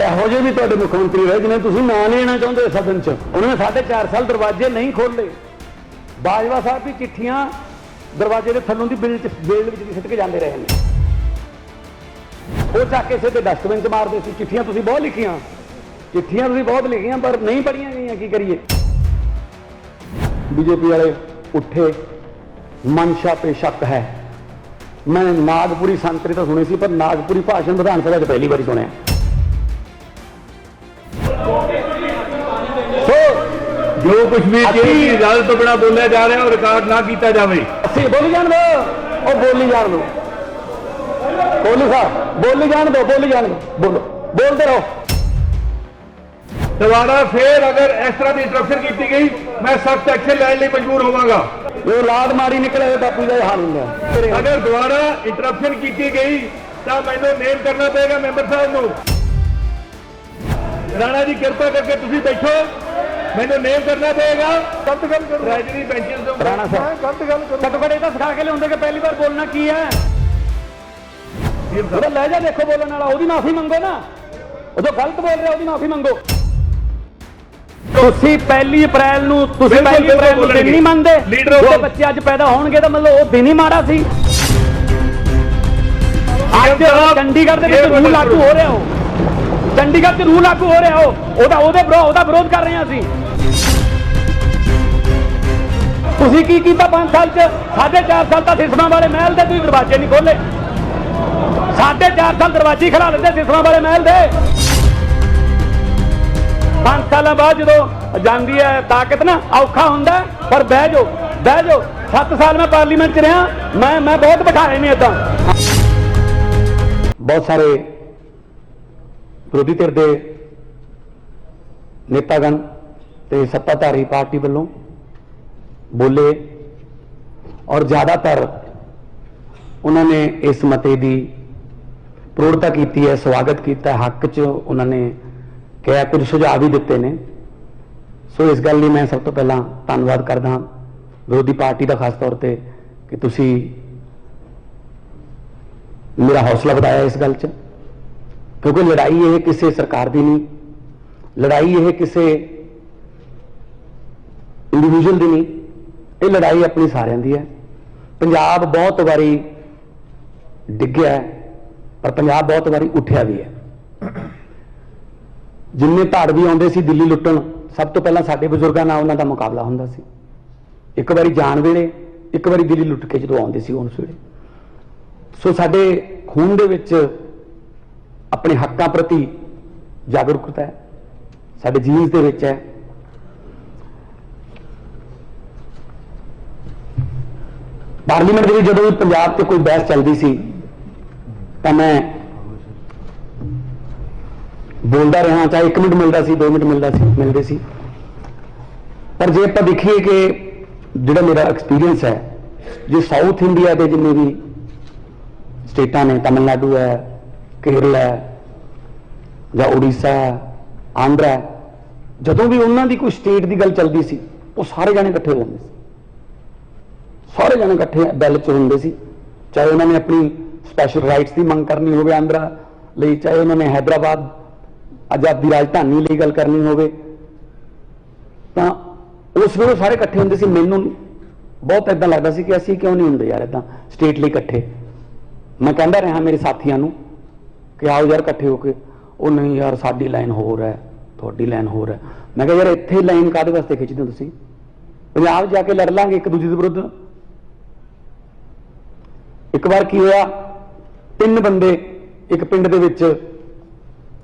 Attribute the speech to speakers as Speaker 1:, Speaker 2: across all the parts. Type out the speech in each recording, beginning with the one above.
Speaker 1: ਇਹੋ ਜਿਹੇ ਵੀ ਤੁਹਾਡੇ ਮੁੱਖ ਮੰਤਰੀ ਰਹੇ ਜਿन्हें ਤੁਸੀਂ ਨਾਂ ਲੈਣਾ ਚਾਹੁੰਦੇ ਸਦਨ 'ਚ। ਉਹਨਾਂ ਨੇ 4.5 ਸਾਲ ਦਰਵਾਜ਼ੇ ਨਹੀਂ ਖੋਲ੍ਹੇ। ਬਾਜਵਾ ਸਾਹਿਬ ਦੀ ਚਿੱਠੀਆਂ ਦਰਵਾਜ਼ੇ ਦੇ ਥੱਲੋਂ ਦੀ ਬਿੱਲ ਵਿੱਚ ਵੀ ਸਿੱਟ ਕੇ ਜਾਂਦੇ ਰਹੇ ਨੇ। ਉਹ ਚੱਕ ਕੇ ਸਿੱਧੇ ਡਸਟਬਿਨ 'ਚ ਮਾਰਦੇ ਸੀ। ਚਿੱਠੀਆਂ ਤੁਸੀਂ ਬਹੁਤ ਲਿਖੀਆਂ, ਪਰ ਨਹੀਂ ਪੜ੍ਹੀਆਂ ਗਈਆਂ। ਕੀ ਕਰੀਏ? बीजेपी वाले उठे, मनशा पे शक है। मैं नागपुरी संतरी तो सुनी सी, पर नागपुरी भाषण विधान सभा पहली बार सुने। तो
Speaker 2: जो कुछ भी इजाजत तो बिना बोलिया जा रहा है और रिकॉर्ड ना किया जाए।
Speaker 1: बोली जान दो, और बोली जान दो। कोहली साहब बोली जान दो, बोलो, बोलते रहो।
Speaker 2: दोबारा फिर अगर इस तरह की इंटरप्शन की गई, मैं सख्त एक्शन लेने लिए मजबूर होवांगा।
Speaker 1: जो लाद मारी निकले बापू का हाल होगा।
Speaker 2: अगर दोबारा इंटरप्शन की गई तो मैंने नेम करना पड़ेगा मैंबर साहब को। राणा जी कृपा करके तुम बैठो, मैंने नेम करना पड़ेगा। गलत गल ट्रेजरी पेंशन
Speaker 1: राणा साहब गलत गल घट्टो घट सिखा के लिया कि पहली बार बोलना की है। लहजा देखो बोलने वाला, वो माफी मंगो ना। जो गलत बोल रहे हो माफी मंगो। ਤੁਸੀਂ 1 ਅਪ੍ਰੈਲ ਨੂੰ ਦਿਨ ਨਹੀਂ ਮੰਨਦੇ। ਜਿਹੜੇ ਬੱਚੇ ਅੱਜ ਪੈਦਾ ਹੋਣਗੇ ਤਾਂ ਮਤਲਬ ਉਹ ਦਿਨ ਹੀ ਮਾੜਾ ਸੀ। ਅੱਜ ਚੰਡੀਗੜ੍ਹ ਦੇ ਵਿੱਚ ਰੂਲ ਲਾਗੂ ਹੋ ਰਿਹਾ ਹੋ, ਚੰਡੀਗੜ੍ਹ 'ਚ ਰੂਲ ਲਾਗੂ ਹੋ ਰਿਹਾ ਹੋ, ਉਹਦਾ ਵਿਰੋਧ ਕਰ ਰਹੇ ਹਾਂ ਅਸੀਂ। ਤੁਸੀਂ ਕੀ ਕੀਤਾ 5 ਸਾਲ 'ਚ? 4.5 ਸਾਲ ਤਾਂ ਸਿਸਮਾਂ ਵਾਲੇ ਮਹਿਲ ਦੇ ਤੁਸੀਂ ਦਰਵਾਜ਼ੇ ਨਹੀਂ ਖੋਲੇ। 4.5 ਸਾਲ ਦਰਵਾਜ਼ੇ ਖਿਲਾ ਲੈਂਦੇ ਸਿਸਮਾਂ ਵਾਲੇ ਮਹਿਲ ਦੇ। 5 ਸਾਲਾਂ ਬਾਅਦ ਜਦੋਂ ਜਾਂਦੀ ਹੈ ਤਾਕਤ ਨਾ, ਔਖਾ ਹੁੰਦਾ, ਪਰ ਬਹਿ ਜਾਓ 7 ਸਾਲ ਮੈਂ ਪਾਰਲੀਮੈਂਟ 'ਚ ਰਿਹਾ, ਮੈਂ ਬਹੁਤ ਬਿਠਾਏ ਨੇ ਏਦਾਂ। ਬਹੁਤ ਸਾਰੇ ਵਿਰੋਧੀ ਧਿਰ ਦੇ ਨੇਤਾਗਣ ਤੇ ਸੱਤਾਧਾਰੀ ਪਾਰਟੀ ਵੱਲੋਂ ਬੋਲੇ, ਔਰ ਜ਼ਿਆਦਾਤਰ ਉਹਨਾਂ ਨੇ ਇਸ ਮਤੇ ਦੀ ਪ੍ਰੋੜਤਾ ਕੀਤੀ ਹੈ, ਸਵਾਗਤ ਕੀਤਾ। ਹੱਕ 'ਚ ਉਹਨਾਂ ਨੇ ਕਿਹਾ, ਕੁਝ ਸੁਝਾਅ ਵੀ ਦਿੱਤੇ ਨੇ। ਸੋ ਇਸ ਗੱਲ ਲਈ ਮੈਂ ਸਭ ਤੋਂ ਪਹਿਲਾਂ ਧੰਨਵਾਦ ਕਰਦਾ ਹਾਂ ਵਿਰੋਧੀ ਪਾਰਟੀ ਦਾ, ਖਾਸ ਤੌਰ ਤੇ ਕਿ ਤੁਸੀਂ ਮੇਰਾ ਹੌਸਲਾ ਵਧਾਇਆ ਇਸ ਗੱਲ 'ਚ। ਕਿਉਂਕਿ ਲੜਾਈ ਇਹ ਕਿਸੇ ਸਰਕਾਰ ਦੀ ਨਹੀਂ, ਲੜਾਈ ਇਹ ਕਿਸੇ ਇੰਡੀਵਿਜੂਅਲ ਦੀ ਨਹੀਂ, ਇਹ ਲੜਾਈ ਆਪਣੀ ਸਾਰਿਆਂ ਦੀ ਹੈ। ਪੰਜਾਬ ਬਹੁਤ ਵਾਰੀ ਡਿੱਗਿਆ, ਪਰ ਪੰਜਾਬ ਬਹੁਤ ਵਾਰੀ ਉੱਠਿਆ ਵੀ ਹੈ। ਜਿੰਨੇ ਧਾੜ ਵੀ ਆਉਂਦੇ ਸੀ ਦਿੱਲੀ ਲੁੱਟਣ, ਸਭ ਤੋਂ ਪਹਿਲਾਂ ਸਾਡੇ ਬਜ਼ੁਰਗਾਂ ਨਾਲ ਉਹਨਾਂ ਦਾ ਮੁਕਾਬਲਾ ਹੁੰਦਾ ਸੀ। ਇੱਕ ਵਾਰੀ ਜਾਣ ਵੇਲੇ, ਇੱਕ ਵਾਰੀ ਦਿੱਲੀ ਲੁੱਟ ਕੇ ਜਦੋਂ ਆਉਂਦੇ ਸੀ ਉਸ ਵੇਲੇ। ਸੋ ਸਾਡੇ ਖੂਨ ਦੇ ਵਿੱਚ ਆਪਣੇ ਹੱਕਾਂ ਪ੍ਰਤੀ ਜਾਗਰੂਕਤਾ ਹੈ, ਸਾਡੇ ਜੀਨਸ ਦੇ ਵਿੱਚ ਹੈ। ਪਾਰਲੀਮੈਂਟ ਦੇ ਵਿੱਚ ਜਦੋਂ ਵੀ ਪੰਜਾਬ ਤੇ ਕੋਈ ਬਹਿਸ ਚੱਲਦੀ ਸੀ ਤਾਂ ਮੈਂ ਬੋਲਦਾ ਰਿਹਾ, ਚਾਹੇ 1 ਮਿੰਟ ਮਿਲਦਾ ਸੀ, 2 ਮਿੰਟ ਮਿਲਦੇ ਸੀ। ਪਰ ਜੇ ਆਪਾਂ ਦੇਖੀਏ ਕਿ ਜਿਹੜਾ ਮੇਰਾ ਐਕਸਪੀਰੀਅੰਸ ਹੈ, ਜੇ ਸਾਊਥ ਇੰਡੀਆ ਦੇ ਜਿੰਨੇ ਵੀ ਸਟੇਟਾਂ ਨੇ, ਤਮਿਲਨਾਡੂ ਹੈ, ਕੇਰਲਾ ਹੈ ਜਾਂ ਉੜੀਸਾ, ਆਂਧਰਾ ਹੈ, ਜਦੋਂ ਵੀ ਉਹਨਾਂ ਦੀ ਕੋਈ ਸਟੇਟ ਦੀ ਗੱਲ ਚੱਲਦੀ ਸੀ, ਉਹ ਸਾਰੇ ਜਾਣੇ ਇਕੱਠੇ ਹੋ ਜਾਂਦੇ ਸੀ। ਸਾਰੇ ਜਾਣੇ ਇਕੱਠੇ ਬੈਲ 'ਚ ਹੁੰਦੇ ਸੀ, ਚਾਹੇ ਉਹਨਾਂ ਨੇ ਆਪਣੀ ਸਪੈਸ਼ਲ ਰਾਈਟਸ ਦੀ ਮੰਗ ਕਰਨੀ ਹੋਵੇ ਆਂਧਰਾ ਲਈ, ਚਾਹੇ ਉਹਨਾਂ ਨੇ ਹੈਦਰਾਬਾਦ ਆਜ਼ਾਦੀ ਰਾਜਧਾਨੀ ਲਈ ਗੱਲ ਕਰਨੀ ਹੋਵੇ, ਤਾਂ ਉਸ ਵੇਲੇ ਸਾਰੇ ਇਕੱਠੇ ਹੁੰਦੇ ਸੀ। ਮੈਨੂੰ ਬਹੁਤ ਏਦਾਂ ਲੱਗਦਾ ਸੀ ਕਿ ਅਸੀਂ ਕਿਉਂ ਨਹੀਂ ਹੁੰਦੇ ਯਾਰ ਏਦਾਂ ਸਟੇਟ ਲਈ ਇਕੱਠੇ। ਮੈਂ ਕਹਿੰਦਾ ਰਿਹਾ ਮੇਰੇ ਸਾਥੀਆਂ ਨੂੰ ਕਿ ਆਓ ਯਾਰ ਇਕੱਠੇ ਹੋ ਕੇ। ਉਹ ਨਹੀਂ ਯਾਰ ਸਾਡੀ ਲਾਈਨ ਹੋਰ ਹੈ, ਤੁਹਾਡੀ ਲਾਈਨ ਹੋਰ ਹੈ। ਮੈਂ ਕਿਹਾ ਯਾਰ ਇੱਥੇ ਲਾਈਨ ਕਾਹਦੇ ਵਾਸਤੇ ਖਿੱਚਦੇ ਹੋ ਤੁਸੀਂ? ਪੰਜਾਬ ਜਾ ਕੇ ਲੜ ਲਾਂਗੇ ਇੱਕ ਦੂਜੇ ਦੇ ਵਿਰੁੱਧ। ਇੱਕ ਵਾਰ ਕੀ ਹੋਇਆ, 3 ਬੰਦੇ ਇੱਕ ਪਿੰਡ ਦੇ ਵਿੱਚ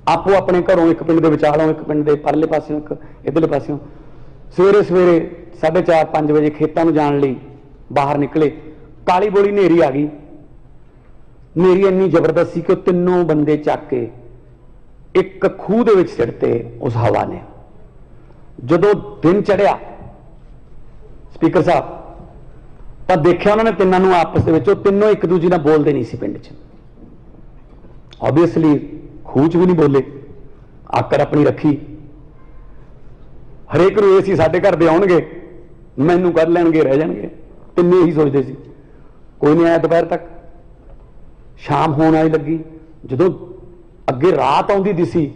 Speaker 1: ਆਪੋ ਆਪਣੇ ਘਰੋਂ, ਇੱਕ ਪਿੰਡ ਦੇ ਵਿਚਾਲੋਂ, ਇੱਕ ਪਿੰਡ ਦੇ ਪਰਲੇ ਪਾਸਿਓਂ, ਇੱਕ ਇੱਧਰਲੇ ਪਾਸਿਓਂ, ਸਵੇਰੇ 4:30-5 ਵਜੇ ਖੇਤਾਂ ਨੂੰ ਜਾਣ ਲਈ ਬਾਹਰ ਨਿਕਲੇ। ਕਾਲੀ ਬੋਲੀ ਹਨੇਰੀ ਆ ਗਈ। ਹਨੇਰੀ ਇੰਨੀ ਜ਼ਬਰਦਸਤ ਸੀ ਕਿ ਉਹ ਤਿੰਨੋਂ ਬੰਦੇ ਚੱਕ ਕੇ ਇੱਕ ਖੂਹ ਦੇ ਵਿੱਚ ਸਿੱਟਤੇ ਉਸ ਹਵਾ ਨੇ। ਜਦੋਂ ਦਿਨ ਚੜਿਆ ਸਪੀਕਰ ਸਾਹਿਬ, ਤਾਂ ਦੇਖਿਆ ਉਹਨਾਂ ਨੇ ਤਿੰਨਾਂ ਨੂੰ ਆਪਸ ਦੇ ਵਿੱਚ, ਉਹ ਤਿੰਨੋਂ ਇੱਕ ਦੂਜੇ ਨਾਲ ਬੋਲਦੇ ਨਹੀਂ ਸੀ ਪਿੰਡ 'ਚ। ਆਬਵੀਅਸਲੀ ਖੂਹ 'ਚ ਵੀ ਨਹੀਂ ਬੋਲੇ, ਆਕੜ ਆਪਣੀ ਰੱਖੀ। ਹਰੇਕ ਨੂੰ ਇਹ ਸੀ ਸਾਡੇ ਘਰ ਦੇ ਆਉਣਗੇ, ਮੈਨੂੰ ਕੱਢ ਲੈਣਗੇ, ਰਹਿ ਜਾਣਗੇ। ਤਿੰਨੇ ਹੀ ਸੋਚਦੇ ਸੀ। ਕੋਈ ਨਹੀਂ ਆਇਆ ਦੁਪਹਿਰ ਤੱਕ। ਸ਼ਾਮ ਹੋਣ ਵਾਲੀ ਲੱਗੀ, ਜਦੋਂ ਅੱਗੇ ਰਾਤ ਆਉਂਦੀ ਦਿਸੀ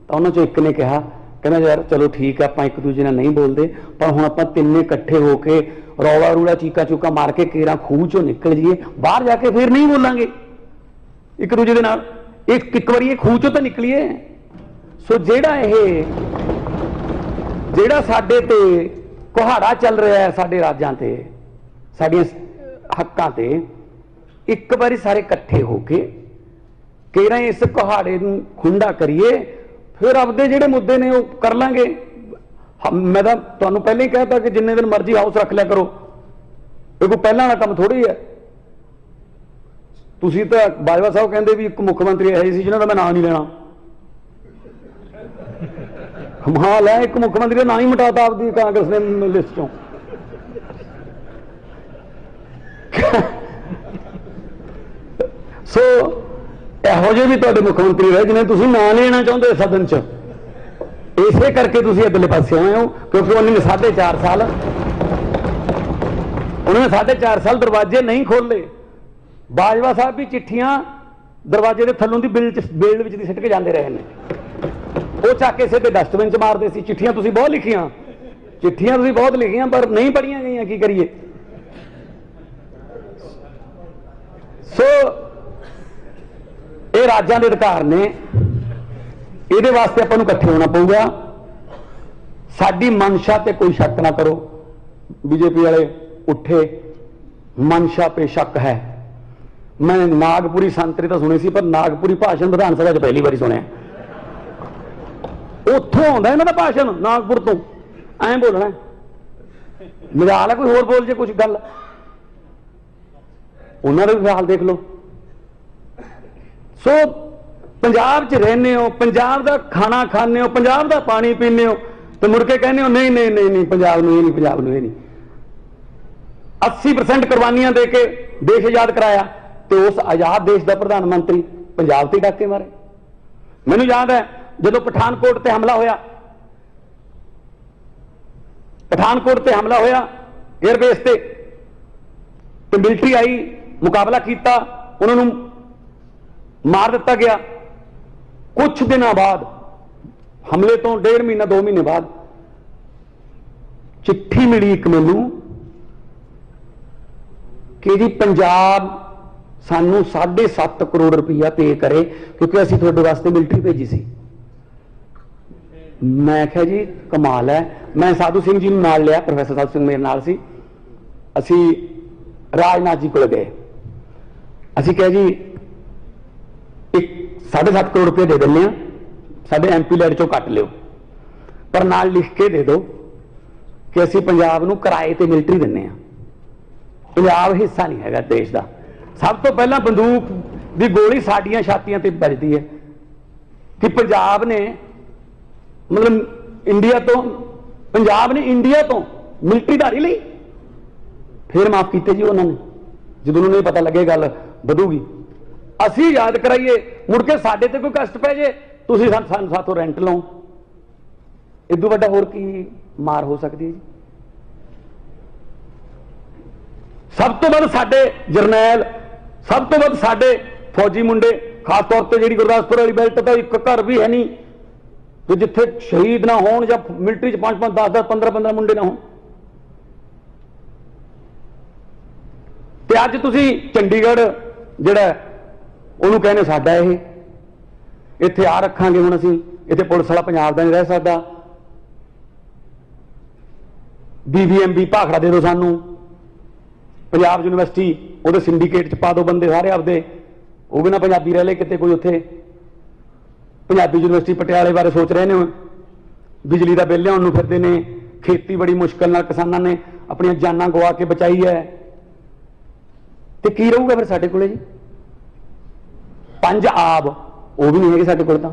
Speaker 1: ਤਾਂ ਉਹਨਾਂ 'ਚੋਂ ਇੱਕ ਨੇ ਕਿਹਾ, ਕਹਿੰਦਾ ਯਾਰ ਚਲੋ ਠੀਕ ਹੈ, ਆਪਾਂ ਇੱਕ ਦੂਜੇ ਨਾਲ ਨਹੀਂ ਬੋਲਦੇ, ਪਰ ਹੁਣ ਆਪਾਂ ਤਿੰਨੇ ਇਕੱਠੇ ਹੋ ਕੇ ਰੌਲਾ ਰੂਲਾ ਚੀਕਾ ਚੂਕਾ ਮਾਰ ਕੇ ਕੇਰਾਂ ਖੂਹ ਚੋਂ ਨਿਕਲ ਜਾਈਏ, ਬਾਹਰ ਜਾ ਕੇ ਫਿਰ ਨਹੀਂ ਬੋਲਾਂਗੇ ਇੱਕ ਦੂਜੇ ਦੇ ਨਾਲ, ਇੱਕ ਵਾਰੀ ਇਹ ਖੂਹ ਚੋਂ ਤਾਂ ਨਿਕਲੀਏ। ਸੋ ਜਿਹੜਾ ਸਾਡੇ ਤੇ ਕੁਹਾੜਾ ਚੱਲ ਰਿਹਾ ਹੈ, ਸਾਡੇ ਰਾਜਾਂ ਤੇ, ਸਾਡੀਆਂ ਹੱਕਾਂ ਤੇ, ਇੱਕ ਵਾਰੀ ਸਾਰੇ ਇਕੱਠੇ ਹੋ ਕੇ ਕੇਰਾਂ ਇਸ ਕੁਹਾੜੇ ਨੂੰ ਖੁੰਡਾ ਕਰੀਏ, ਫਿਰ ਆਪਦੇ ਜਿਹੜੇ ਮੁੱਦੇ ਨੇ ਉਹ ਕਰ ਲਾਂਗੇ। ਮੈਂ ਤਾਂ ਤੁਹਾਨੂੰ ਪਹਿਲਾਂ ਹੀ ਕਹਿਤਾ ਕਿ ਜਿੰਨੇ ਦਿਨ ਮਰਜ਼ੀ ਹਾਊਸ ਰੱਖ ਲਿਆ ਕਰੋ, ਇਹ ਕੋਈ ਪਹਿਲਾਂ ਵਾਲਾ ਕੰਮ ਥੋੜੀ ਹੈ। ਤੁਸੀਂ ਤਾਂ ਬਾਜਵਾ ਸਾਹਿਬ ਕਹਿੰਦੇ ਵੀ ਇੱਕ ਮੁੱਖ ਮੰਤਰੀ ਇਹੋ ਸੀ ਜਿਹਨਾਂ ਦਾ ਮੈਂ ਨਾਂ ਨਹੀਂ ਲੈਣਾ, ਕਮਾਲ ਹੈ, ਇੱਕ ਮੁੱਖ ਮੰਤਰੀ ਦਾ ਨਾਂ ਹੀ ਮਿਟਾਤਾ ਆਪਦੀ ਕਾਂਗਰਸ ਨੇ ਲਿਸਟ ਚੋਂ। ਸੋ ਇਹੋ ਜਿਹੇ ਵੀ ਤੁਹਾਡੇ ਮੁੱਖ ਮੰਤਰੀ ਰਹੇ ਜਿन्हें ਤੁਸੀਂ ਨਾਂ ਲੈਣਾ ਚਾਹੁੰਦੇ ਸਦਨ 'ਚ, ਇਸੇ ਕਰਕੇ ਤੁਸੀਂ ਇੱਧਰਲੇ ਪਾਸੇ ਆਏ ਹੋ, ਕਿਉਂਕਿ ਉਹਨਾਂ ਨੇ 4.5 ਸਾਲ ਦਰਵਾਜ਼ੇ ਨਹੀਂ ਖੋਲੇ। ਬਾਜਵਾ ਸਾਹਿਬ ਵੀ ਚਿੱਠੀਆਂ ਦਰਵਾਜ਼ੇ ਦੇ ਥੱਲੋਂ ਦੀ ਬੇਲ ਵਿੱਚ ਦੀ ਸਿੱਟ ਕੇ ਜਾਂਦੇ ਰਹੇ ਨੇ, ਉਹ ਚੱਕ ਕੇ ਸਿੱਧੇ ਡਸਟਬਿਨ 'ਚ ਮਾਰਦੇ ਸੀ। ਚਿੱਠੀਆਂ ਤੁਸੀਂ ਬਹੁਤ ਲਿਖੀਆਂ ਪਰ ਨਹੀਂ ਪੜ੍ਹੀਆਂ ਗਈਆਂ, ਕੀ ਕਰੀਏ। ਸੋ ਇਹ ਰਾਜਾਂ ਦੇ ਅਧਿਕਾਰ ਨੇ, ਇਹਦੇ ਵਾਸਤੇ ਆਪਾਂ ਨੂੰ ਇਕੱਠੇ ਹੋਣਾ ਪਊਗਾ। ਸਾਡੀ ਮਨਸ਼ਾ ਤੇ ਕੋਈ ਸ਼ੱਕ ਨਾ ਕਰੋ, ਬੀਜੇਪੀ ਵਾਲੇ ਉੱਠੇ, ਮਨਸ਼ਾ ਤੇ ਸ਼ੱਕ ਹੈ। ਮੈਂ ਨਾਗਪੁਰੀ ਸੰਤਰੀ ਤਾਂ ਸੁਣੀ ਸੀ, ਪਰ ਨਾਗਪੁਰੀ ਭਾਸ਼ਣ ਵਿਧਾਨ ਸਭਾ 'ਚ ਪਹਿਲੀ ਵਾਰੀ ਸੁਣਿਆ। ਉੱਥੋਂ ਆਉਂਦਾ ਇਹਨਾਂ ਦਾ ਭਾਸ਼ਣ, ਨਾਗਪੁਰ ਤੋਂ, ਐਂ ਬੋਲਣਾ, ਮਜਾਲ ਹੈ ਕੋਈ ਹੋਰ ਬੋਲ ਜੇ ਕੁਝ ਗੱਲ। ਉਹਨਾਂ ਦਾ ਵੀ ਹਾਲ ਦੇਖ ਲਓ। ਸੋ ਪੰਜਾਬ 'ਚ ਰਹਿੰਦੇ ਹੋ, ਪੰਜਾਬ ਦਾ ਖਾਣਾ ਖਾਂਦੇ ਹੋ, ਪੰਜਾਬ ਦਾ ਪਾਣੀ ਪੀਂਦੇ ਹੋ, ਤੇ ਮੁੜ ਕੇ ਕਹਿੰਦੇ ਹੋ ਨਹੀਂ ਪੰਜਾਬ ਨੂੰ ਇਹ ਨਹੀਂ, ਪੰਜਾਬ ਨੂੰ ਇਹ ਨਹੀਂ। 80% ਕੁਰਬਾਨੀਆਂ ਦੇ ਕੇ ਦੇਸ਼ ਆਜ਼ਾਦ ਕਰਾਇਆ, ਤੇ ਉਸ ਆਜ਼ਾਦ ਦੇਸ਼ ਦਾ ਪ੍ਰਧਾਨ ਮੰਤਰੀ ਪੰਜਾਬ ਤੇ ਡਾਕੇ ਮਾਰੇ। ਮੈਨੂੰ ਯਾਦ ਹੈ ਜਦੋਂ ਪਠਾਨਕੋਟ ਤੇ ਹਮਲਾ ਹੋਇਆ 에ਅਰਬੇਸ ਤੇ ਮਿਲਟਰੀ ਆਈ, ਮੁਕਾਬਲਾ ਕੀਤਾ, ਉਹਨਾਂ ਨੂੰ ਮਾਰ ਦਿੱਤਾ ਗਿਆ। ਕੁਝ ਦਿਨਾਂ ਬਾਅਦ, ਹਮਲੇ ਤੋਂ 1.5 ਮਹੀਨਾ 2 ਮਹੀਨੇ ਬਾਅਦ, ਚਿੱਠੀ ਮਿਲੀ ਇੱਕ ਮੈਨੂੰ ਕਿ ਜੀ ਪੰਜਾਬ ਸਾਨੂੰ 7.5 ਕਰੋੜ ਰੁਪਇਆ ਪੇ ਕਰੇ ਕਿਉਂਕਿ ਅਸੀਂ ਤੁਹਾਡੇ ਵਾਸਤੇ ਮਿਲਟਰੀ ਭੇਜੀ ਸੀ। ਮੈਂ ਕਿਹਾ ਜੀ ਕਮਾਲ ਹੈ। ਮੈਂ ਸਾਧੂ ਸਿੰਘ ਜੀ ਨੂੰ ਨਾਲ ਲਿਆ, ਪ੍ਰੋਫੈਸਰ ਸਾਧੂ ਸਿੰਘ ਮੇਰੇ ਨਾਲ ਸੀ। ਅਸੀਂ ਰਾਜਨਾਥ ਜੀ ਕੋਲ ਗਏ, ਅਸੀਂ ਕਿਹਾ ਜੀ 7.5 ਕਰੋੜ ਰੁਪਏ ਦੇ ਦਿੰਦੇ ਆ, ਸਾਡੇ MP ਲੈਡ ਚੋਂ ਕੱਟ ਲਿਓ, ਪਰ ਨਾਲ ਲਿਖ ਕੇ ਦੇ ਦਿਓ ਕਿ ਅਸੀਂ ਪੰਜਾਬ ਨੂੰ ਕਿਰਾਏ ਤੇ ਮਿਲਟਰੀ ਦਿੰਦੇ ਆ। ਪੰਜਾਬ ਹਿੱਸਾ ਨਹੀਂ ਹੈਗਾ ਦੇਸ਼ ਦਾ। ਸਭ ਤੋਂ ਪਹਿਲਾਂ ਬੰਦੂਕ ਦੀ ਗੋਲੀ ਸਾਡੀਆਂ ਛਾਤੀਆਂ ਤੇ ਵੱਜਦੀ ਹੈ ਕਿ ਪੰਜਾਬ ਨੇ ਇੰਡੀਆ ਤੋਂ ਮਿਲਟਰੀ ਧਾਰੀ ਲਈ। ਫਿਰ ਮਾਫ ਕੀਤੇ ਜੀ ਉਹਨਾਂ ਨੇ, ਜਦੋਂ ਉਹਨਾਂ ਨੂੰ ਪਤਾ ਲੱਗੇ ਗੱਲ ਵਧੂਗੀ। ਅਸੀਂ ਯਾਦ ਕਰਾਈਏ, ਮੁੜ ਕੇ ਸਾਡੇ ਤੇ ਕੋਈ ਕਸ਼ਟ ਪੈ ਜੇ, ਤੁਸੀਂ ਸਾਨੂੰ ਸਾਥੋਂ ਰੈਂਟ ਲਓ। ਇਦੋਂ ਵੱਡਾ ਹੋਰ ਕੀ ਮਾਰ ਹੋ ਸਕਦੀ ਹੈ ਜੀ। ਸਭ ਤੋਂ ਵੱਧ ਸਾਡੇ ਜਰਨੈਲ, ਸਭ ਤੋਂ ਵੱਧ ਸਾਡੇ ਫੌਜੀ ਮੁੰਡੇ, ਖਾਸ ਤੌਰ ਤੇ ਜਿਹੜੀ ਗੁਰਦਾਸਪੁਰ ਵਾਲੀ ਬੈਲਟ ਤਾਂ ਇੱਕ ਘਰ ਵੀ ਹੈ ਨਹੀਂ ਤੇ ਜਿੱਥੇ ਸ਼ਹੀਦ ਨਾ ਹੋਣ ਜਾਂ ਮਿਲਟਰੀ 'ਚ 5-5, 10-10, 15-15 ਮੁੰਡੇ ਨਾ ਹੋਣ। ਤੇ ਅੱਜ ਤੁਸੀਂ ਚੰਡੀਗੜ੍ਹ ਜਿਹੜਾ ਉਹਨੂੰ ਕਹਿੰਦੇ ਸਾਡਾ, ਇਹ ਇੱਥੇ ਆ ਰੱਖਾਂਗੇ, ਹੁਣ ਅਸੀਂ ਇੱਥੇ ਪੁਲਿਸ ਵਾਲਾ ਪੰਜਾਬ ਦਾ ਨਹੀਂ ਰਹਿ ਸਕਦਾ। BBMB ਭਾਖੜਾ ਦੇ ਦਿਓ ਸਾਨੂੰ, ਪੰਜਾਬ ਯੂਨੀਵਰਸਿਟੀ ਉਹਦੇ ਸਿੰਡੀਕੇਟ 'ਚ ਪਾ ਦਿਓ ਬੰਦੇ ਸਾਰੇ ਆਪਦੇ, ਉਹ ਵੀ ਨਾ ਪੰਜਾਬੀ ਰਹਿ ਲੈ ਕਿਤੇ ਕੋਈ। ਉੱਥੇ ਪੰਜਾਬੀ ਯੂਨੀਵਰਸਿਟੀ ਪਟਿਆਲੇ ਬਾਰੇ ਸੋਚ ਰਹੇ ਨੇ, ਬਿਜਲੀ ਦਾ ਬਿੱਲ ਲਿਆਉਣ ਨੂੰ ਫਿਰਦੇ ਨੇ। ਖੇਤੀ ਬੜੀ ਮੁਸ਼ਕਲ ਨਾਲ ਕਿਸਾਨਾਂ ਨੇ ਆਪਣੀਆਂ ਜਾਨਾਂ ਗਵਾ ਕੇ ਬਚਾਈ ਹੈ, ਤੇ ਕੀ ਰਹੂਗਾ ਫਿਰ ਸਾਡੇ ਕੋਲੇ ਜੀ। 5 ਆਬ ਉਹ ਵੀ ਨਹੀਂ ਹੈਗੇ ਸਾਡੇ ਕੋਲ, ਤਾਂ